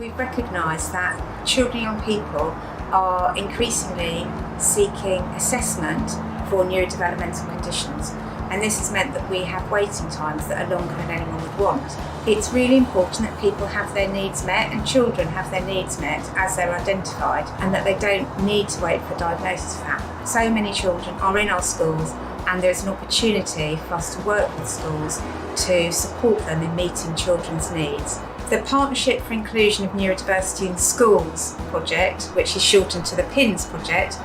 we've recognised that children and young people are increasingly seeking assessment for neurodevelopmental conditions, and this has meant that we have waiting times that are longer than anyone would want. It's really important that people have their needs met and children have their needs met as they're identified, and that they don't need to wait for diagnosis for that. So many children are in our schools, and there's an opportunity for us to work with schools to support them in meeting children's needs. The Partnership for Inclusion of Neurodiversity in Schools project, which is shortened to the PINS project,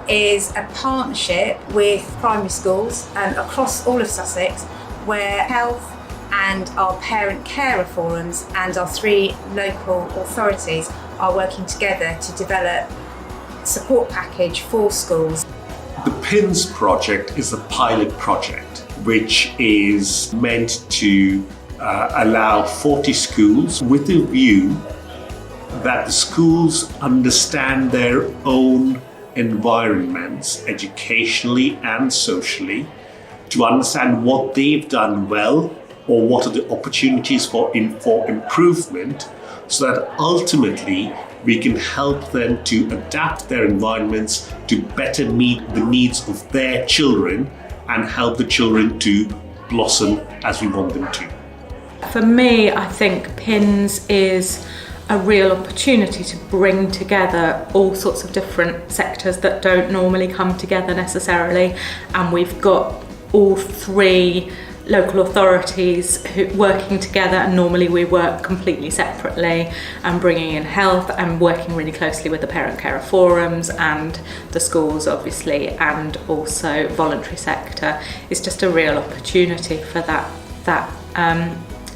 is a partnership with primary schools across all of Sussex, where health and our parent carer forums and our 3 local authorities are working together to develop a support package for schools. The PINS project is a pilot project which is meant to allow 40 schools with a view that the schools understand their own environments educationally and socially, to understand what they've done well or what are the opportunities for improvement, so that ultimately we can help them to adapt their environments to better meet the needs of their children and help the children to blossom as we want them to. For me, I think PINS is a real opportunity to bring together all sorts of different sectors that don't normally come together necessarily, and we've got all 3 local authorities working together, and normally we work completely separately, and bringing in health and working really closely with the parent carer forums and the schools obviously, and also voluntary sector. It's just a real opportunity for that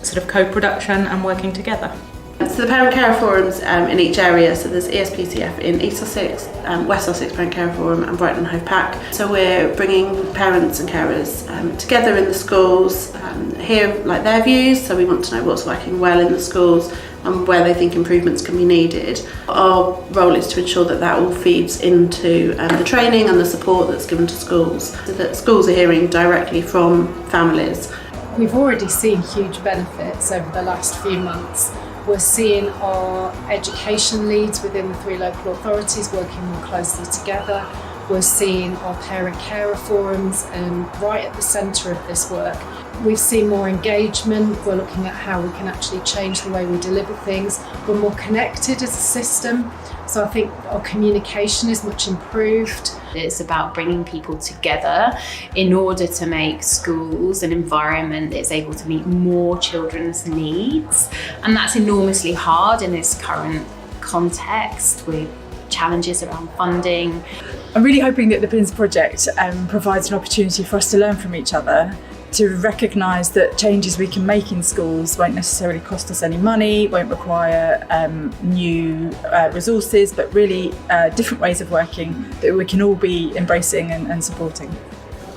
sort of co-production and working together. So the parent carer forums in each area, so there's ESPCF in East Sussex, West Sussex Parent Carer Forum and Brighton and Hove Pack. So we're bringing parents and carers together in the schools, hear their views, so we want to know what's working well in the schools and where they think improvements can be needed. Our role is to ensure that that all feeds into the training and the support that's given to schools, so that schools are hearing directly from families. We've already seen huge benefits over the last few months. We're seeing our education leads within the 3 local authorities working more closely together. We're seeing our parent carer forums right at the centre of this work. We've seen more engagement. We're looking at how we can actually change the way we deliver things. We're more connected as a system. So I think our communication is much improved. It's about bringing people together in order to make schools an environment that's able to meet more children's needs. And that's enormously hard in this current context with challenges around funding. I'm really hoping that the PINS project provides an opportunity for us to learn from each other, to recognise that changes we can make in schools won't necessarily cost us any money, won't require new resources, but really different ways of working that we can all be embracing and supporting.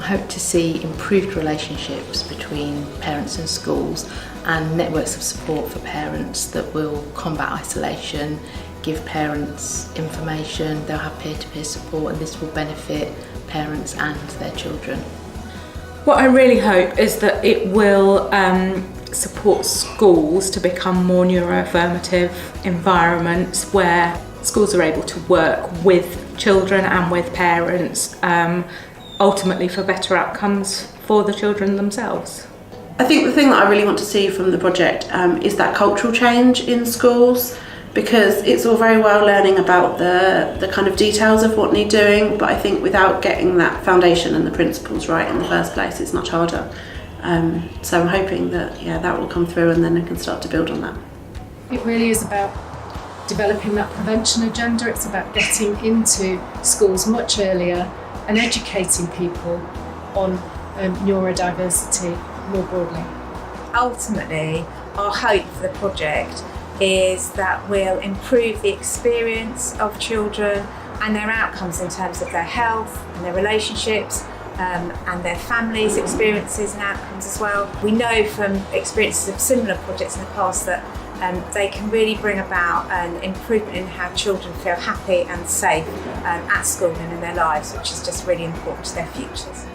I hope to see improved relationships between parents and schools and networks of support for parents that will combat isolation, give parents information, they'll have peer-to-peer support, and this will benefit parents and their children. What I really hope is that it will support schools to become more neuroaffirmative environments where schools are able to work with children and with parents, ultimately for better outcomes for the children themselves. I think the thing that I really want to see from the project is that cultural change in schools, because it's all very well learning about the kind of details of what need doing, but I think without getting that foundation and the principles right in the first place, it's much harder. So I'm hoping that that will come through, and then we can start to build on that. It really is about developing that prevention agenda. It's about getting into schools much earlier and educating people on neurodiversity more broadly. Ultimately, our hope for the project is that we'll improve the experience of children and their outcomes in terms of their health and their relationships and their families' experiences and outcomes as well. We know from experiences of similar projects in the past that they can really bring about an improvement in how children feel happy and safe at school and in their lives, which is just really important to their futures.